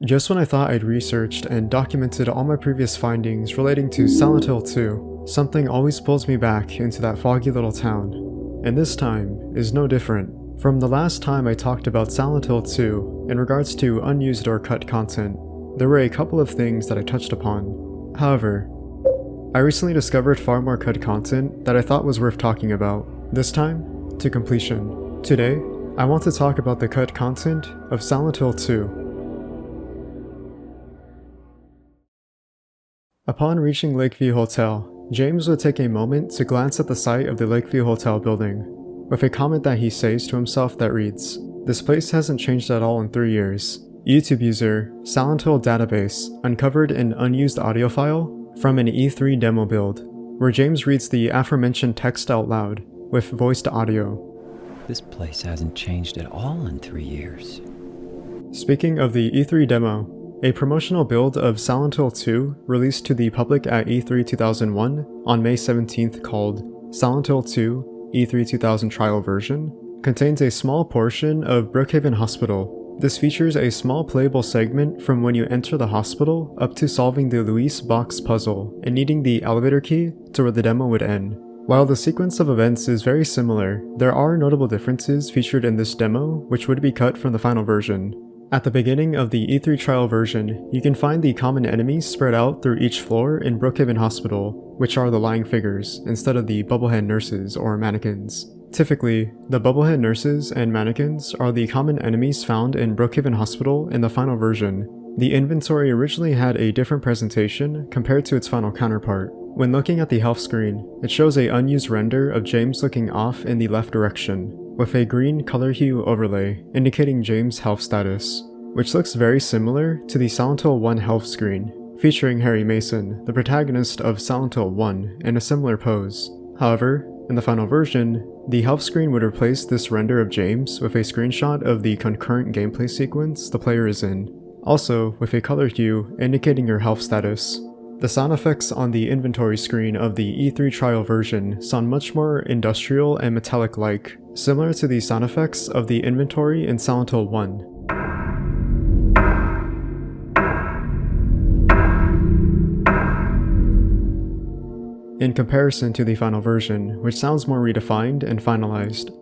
Just when I thought I'd researched and documented all my previous findings relating to Silent Hill 2, something always pulls me back into that foggy little town. And this time is no different. From the last time I talked about Silent Hill 2 in regards to unused or cut content, there were a couple of things that I touched upon. However, I recently discovered far more cut content that I thought was worth talking about, this time to completion. Today, I want to talk about the cut content of Silent Hill 2. Upon reaching Lakeview Hotel, James would take a moment to glance at the site of the Lakeview Hotel building, with a comment that he says to himself that reads, "This place hasn't changed at all in 3 years." YouTube user Silent Hill Database uncovered an unused audio file from an E3 demo build, where James reads the aforementioned text out loud, with voiced audio. This place hasn't changed at all in 3 years. Speaking of the E3 demo, a promotional build of Silent Hill 2 released to the public at E3 2001 on May 17th called Silent Hill 2 E3 2000 Trial Version contains a small portion of Brookhaven Hospital. This features a small playable segment from when you enter the hospital up to solving the Luis box puzzle and needing the elevator key to where the demo would end. While the sequence of events is very similar, there are notable differences featured in this demo which would be cut from the final version. At the beginning of the E3 trial version, you can find the common enemies spread out through each floor in Brookhaven Hospital, which are the lying figures, instead of the bubblehead nurses or mannequins. Typically, the bubblehead nurses and mannequins are the common enemies found in Brookhaven Hospital in the final version. The inventory originally had a different presentation compared to its final counterpart. When looking at the health screen, it shows an unused render of James looking off in the left direction, with a green color hue overlay indicating James' health status, which looks very similar to the Silent Hill 1 health screen, featuring Harry Mason, the protagonist of Silent Hill 1, in a similar pose. However, in the final version, the health screen would replace this render of James with a screenshot of the concurrent gameplay sequence the player is in, also with a color hue indicating your health status. The sound effects on the inventory screen of the E3 trial version sound much more industrial and metallic-like, similar to the sound effects of the inventory in Silent Hill 1. In comparison to the final version, which sounds more redefined and finalized.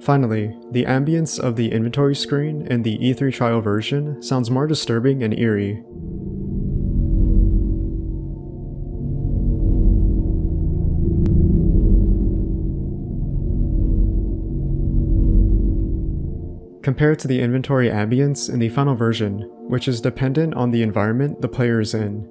Finally, the ambience of the inventory screen in the E3 trial version sounds more disturbing and eerie. Compared to the inventory ambience in the final version, which is dependent on the environment the player is in.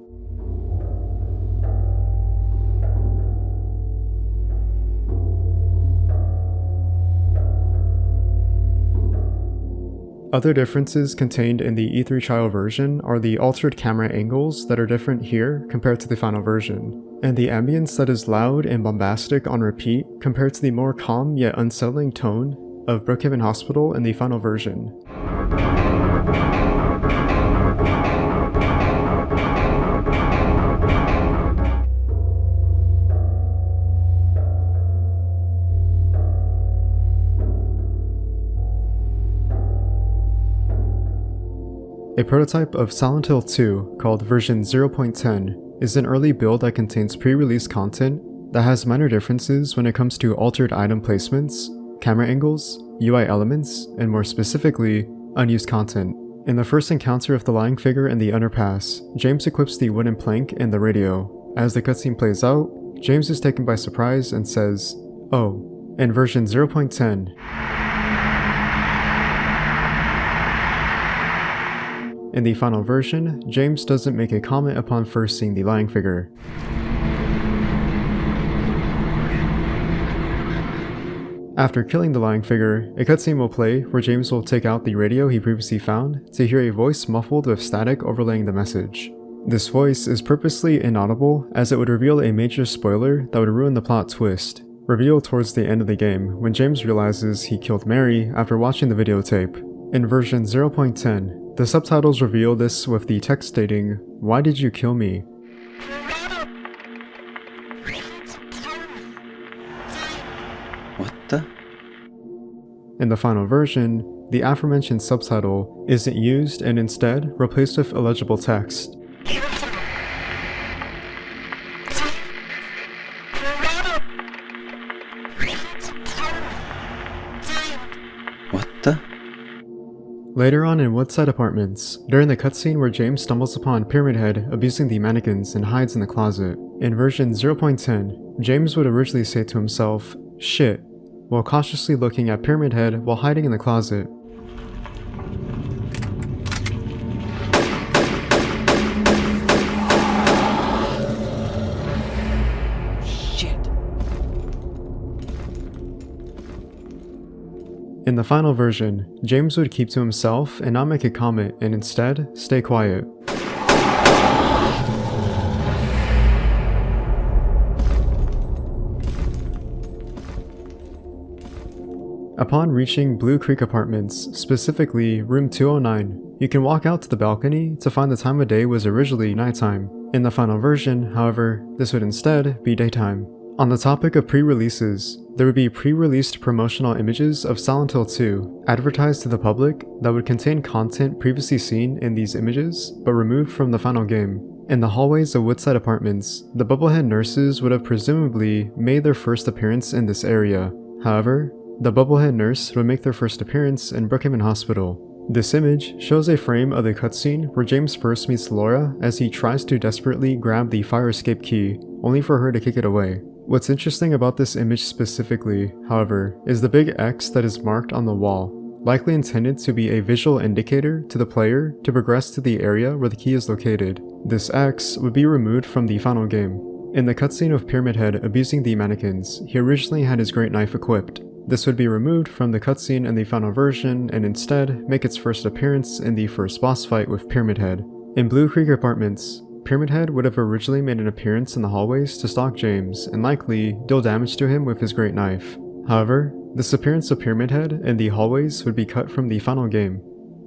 Other differences contained in the E3 trial version are the altered camera angles that are different here compared to the final version, and the ambience that is loud and bombastic on repeat compared to the more calm yet unsettling tone of Brookhaven Hospital in the final version. A prototype of Silent Hill 2 called version 0.10 is an early build that contains pre-release content that has minor differences when it comes to altered item placements, camera angles, UI elements, and more specifically, unused content. In the first encounter with the lying figure in the underpass, James equips the wooden plank and the radio. As the cutscene plays out, James is taken by surprise and says, "Oh." In version 0.10, in the final version, James doesn't make a comment upon first seeing the lying figure. After killing the lying figure, a cutscene will play where James will take out the radio he previously found to hear a voice muffled with static overlaying the message. This voice is purposely inaudible as it would reveal a major spoiler that would ruin the plot twist, revealed towards the end of the game when James realizes he killed Mary after watching the videotape. In version 0.10, The subtitles reveal this with the text stating, "Why did you kill me?" What the? In the final version, the aforementioned subtitle isn't used and instead replaced with illegible text. What the? Later on in Woodside Apartments, during the cutscene where James stumbles upon Pyramid Head abusing the mannequins and hides in the closet, in version 0.10, James would originally say to himself, "Shit," while cautiously looking at Pyramid Head while hiding in the closet. Shit. In the final version, James would keep to himself and not make a comment and instead stay quiet. Upon reaching Blue Creek Apartments, specifically room 209, you can walk out to the balcony to find the time of day was originally nighttime. In the final version, however, this would instead be daytime. On the topic of pre-releases, there would be pre-released promotional images of Silent Hill 2 advertised to the public that would contain content previously seen in these images but removed from the final game. In the hallways of Woodside Apartments, the Bubblehead nurses would have presumably made their first appearance in this area. However, the Bubblehead nurse would make their first appearance in Brookhaven Hospital. This image shows a frame of the cutscene where James first meets Laura as he tries to desperately grab the fire escape key, only for her to kick it away. What's interesting about this image specifically, however, is the big X that is marked on the wall, likely intended to be a visual indicator to the player to progress to the area where the key is located. This X would be removed from the final game. In the cutscene of Pyramid Head abusing the mannequins, he originally had his great knife equipped. This would be removed from the cutscene in the final version and instead make its first appearance in the first boss fight with Pyramid Head. In Blue Creek Apartments, Pyramid Head would have originally made an appearance in the hallways to stalk James and likely deal damage to him with his great knife. However, this appearance of Pyramid Head in the hallways would be cut from the final game.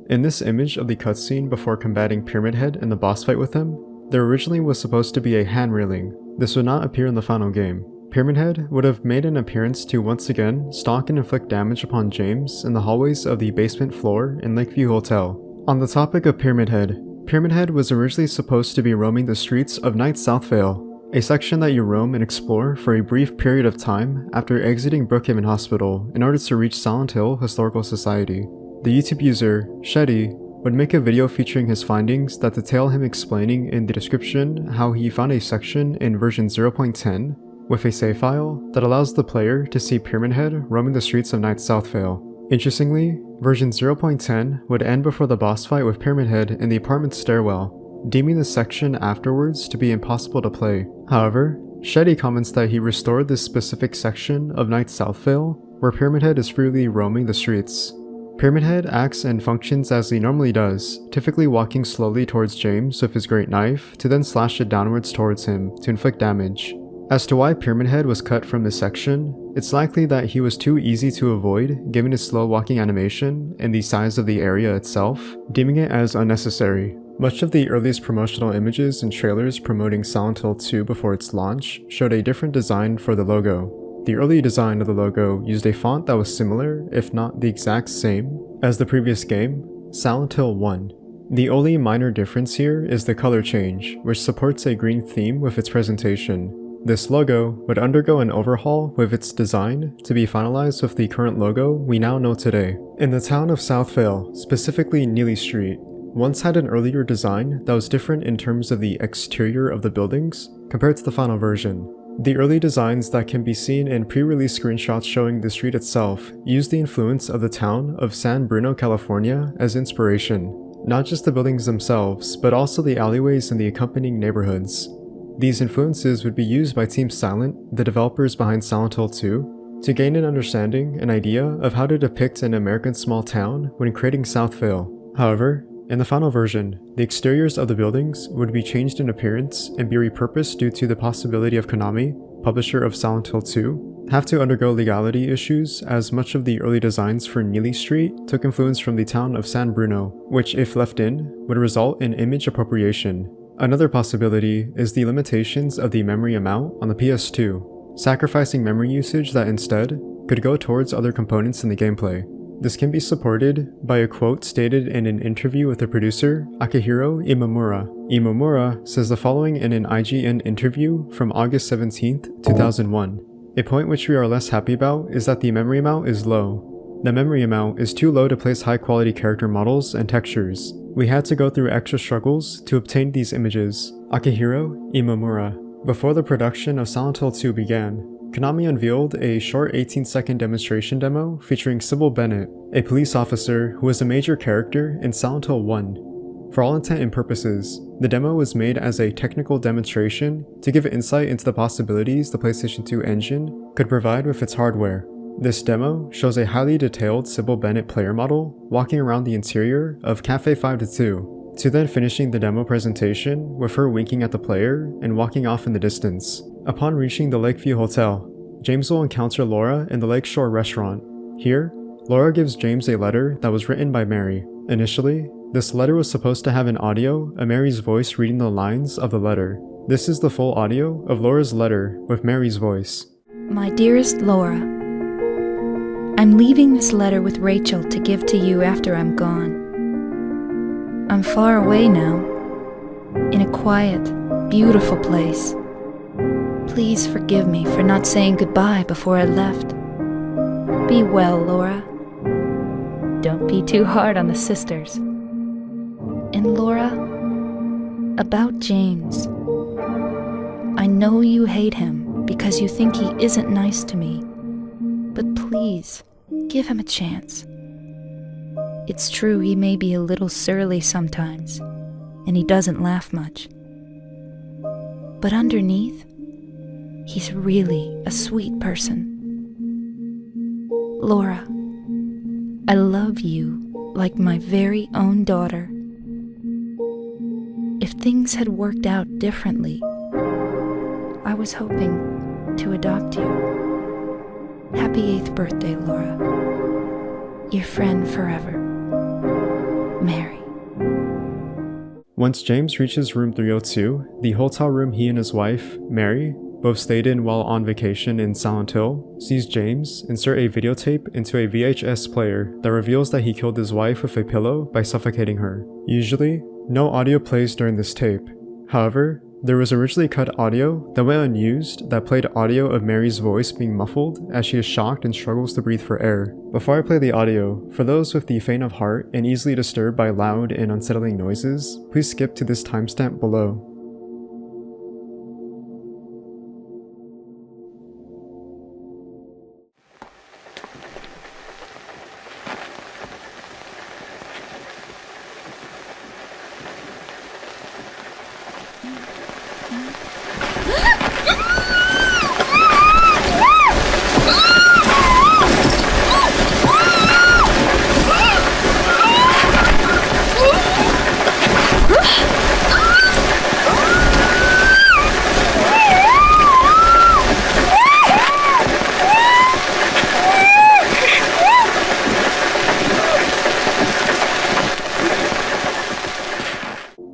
In this image of the cutscene before combating Pyramid Head in the boss fight with him, there originally was supposed to be a hand railing. This would not appear in the final game. Pyramid Head would have made an appearance to once again stalk and inflict damage upon James in the hallways of the basement floor in Lakeview Hotel. On the topic of Pyramid Head was originally supposed to be roaming the streets of Night Southvale, a section that you roam and explore for a brief period of time after exiting Brookhaven Hospital in order to reach Silent Hill Historical Society. The YouTube user, Shetty, would make a video featuring his findings that detail him explaining in the description how he found a section in version 0.10 with a save file that allows the player to see Pyramid Head roaming the streets of Night Southvale. Interestingly, version 0.10 would end before the boss fight with Pyramid Head in the apartment stairwell, deeming the section afterwards to be impossible to play. However, Shetty comments that he restored this specific section of Night Southvale where Pyramid Head is freely roaming the streets. Pyramid Head acts and functions as he normally does, typically walking slowly towards James with his great knife to then slash it downwards towards him to inflict damage. As to why Pyramid Head was cut from this section, it's likely that he was too easy to avoid given his slow walking animation and the size of the area itself, deeming it as unnecessary. Much of the earliest promotional images and trailers promoting Silent Hill 2 before its launch showed a different design for the logo. The early design of the logo used a font that was similar, if not the exact same, as the previous game, Silent Hill 1. The only minor difference here is the color change, which supports a green theme with its presentation. This logo would undergo an overhaul with its design to be finalized with the current logo we now know today. In the town of Southvale, specifically Neely Street, once had an earlier design that was different in terms of the exterior of the buildings compared to the final version. The early designs that can be seen in pre-release screenshots showing the street itself use the influence of the town of San Bruno, California as inspiration, not just the buildings themselves, but also the alleyways and the accompanying neighborhoods. These influences would be used by Team Silent, the developers behind Silent Hill 2, to gain an understanding and idea of how to depict an American small town when creating Southvale. However, in the final version, the exteriors of the buildings would be changed in appearance and be repurposed due to the possibility of Konami, publisher of Silent Hill 2, have to undergo legality issues as much of the early designs for Neely Street took influence from the town of San Bruno, which if left in, would result in image appropriation. Another possibility is the limitations of the memory amount on the PS2, sacrificing memory usage that instead could go towards other components in the gameplay. This can be supported by a quote stated in an interview with the producer, Akihiro Imamura. Imamura says the following in an IGN interview from August 17, 2001. A point which we are less happy about is that the memory amount is low. The memory amount is too low to place high quality character models and textures. We had to go through extra struggles to obtain these images. Akihiro Imamura. Before the production of Silent Hill 2 began, Konami unveiled a short 18-second demonstration demo featuring Sybil Bennett, a police officer who was a major character in Silent Hill 1. For all intent and purposes, the demo was made as a technical demonstration to give insight into the possibilities the PlayStation 2 engine could provide with its hardware. This demo shows a highly detailed Sybil Bennett player model walking around the interior of Cafe 5-2, to then finishing the demo presentation with her winking at the player and walking off in the distance. Upon reaching the Lakeview Hotel, James will encounter Laura in the Lakeshore restaurant. Here, Laura gives James a letter that was written by Mary. Initially, this letter was supposed to have an audio of Mary's voice reading the lines of the letter. This is the full audio of Laura's letter with Mary's voice. My dearest Laura, I'm leaving this letter with Rachel to give to you after I'm gone. I'm far away now, in a quiet, beautiful place. Please forgive me for not saying goodbye before I left. Be well, Laura. Don't be too hard on the sisters. And Laura, about James. I know you hate him because you think he isn't nice to me. But please, give him a chance. It's true he may be a little surly sometimes, and he doesn't laugh much. But underneath, he's really a sweet person. Laura, I love you like my very own daughter. If things had worked out differently, I was hoping to adopt you. Happy 8th birthday, Laura. Your friend forever, Mary. Once James reaches room 302, the hotel room he and his wife, Mary, both stayed in while on vacation in Silent Hill, sees James insert a videotape into a VHS player that reveals that he killed his wife with a pillow by suffocating her. Usually, no audio plays during this tape. However, there was originally cut audio that went unused that played audio of Mary's voice being muffled as she is shocked and struggles to breathe for air. Before I play the audio, for those with the faint of heart and easily disturbed by loud and unsettling noises, please skip to this timestamp below.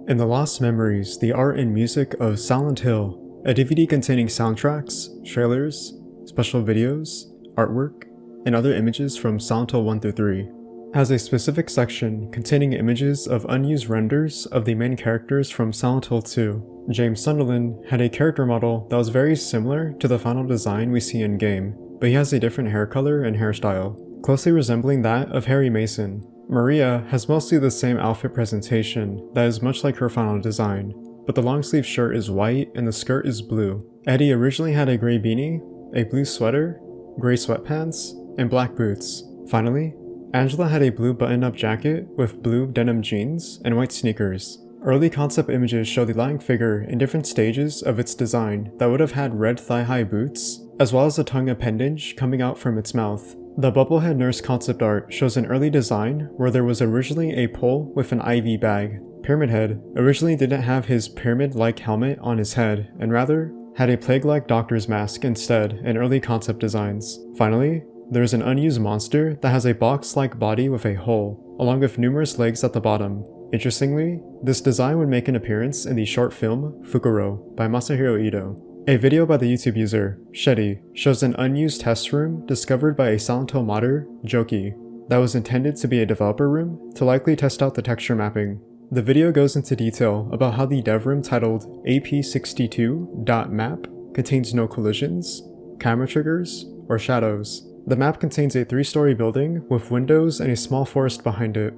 In the Lost Memories, the art and music of Silent Hill, a DVD containing soundtracks, trailers, special videos, artwork, and other images from Silent Hill 1 through 3, has a specific section containing images of unused renders of the main characters from Silent Hill 2. James Sunderland had a character model that was very similar to the final design we see in-game, but he has a different hair color and hairstyle, closely resembling that of Harry Mason. Maria has mostly the same outfit presentation that is much like her final design, but the long sleeve shirt is white and the skirt is blue. Eddie originally had a gray beanie, a blue sweater, gray sweatpants, and black boots. Finally, Angela had a blue button-up jacket with blue denim jeans and white sneakers. Early concept images show the lying figure in different stages of its design that would have had red thigh-high boots, as well as a tongue appendage coming out from its mouth. The Bubblehead Nurse concept art shows an early design where there was originally a pole with an IV bag. Pyramid Head originally didn't have his pyramid-like helmet on his head, and rather had a plague-like doctor's mask instead in early concept designs. Finally, there is an unused monster that has a box-like body with a hole, along with numerous legs at the bottom. Interestingly, this design would make an appearance in the short film Fukuro by Masahiro Ito. A video by the YouTube user Shetty shows an unused test room discovered by a Silent Hill modder, Joki, that was intended to be a developer room to likely test out the texture mapping. The video goes into detail about how the dev room titled AP62.map contains no collisions, camera triggers, or shadows. The map contains a 3-story building with windows and a small forest behind it.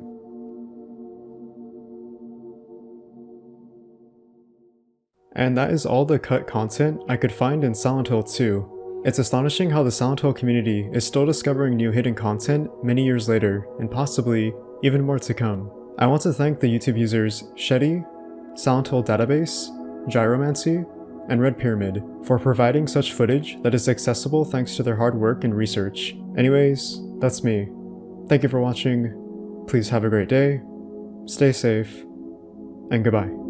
And that is all the cut content I could find in Silent Hill 2. It's astonishing how the Silent Hill community is still discovering new hidden content many years later, and possibly even more to come. I want to thank the YouTube users Shetty, Silent Hill Database, Gyromancy, and Red Pyramid for providing such footage that is accessible thanks to their hard work and research. Anyways, that's me. Thank you for watching, please have a great day, stay safe, and goodbye.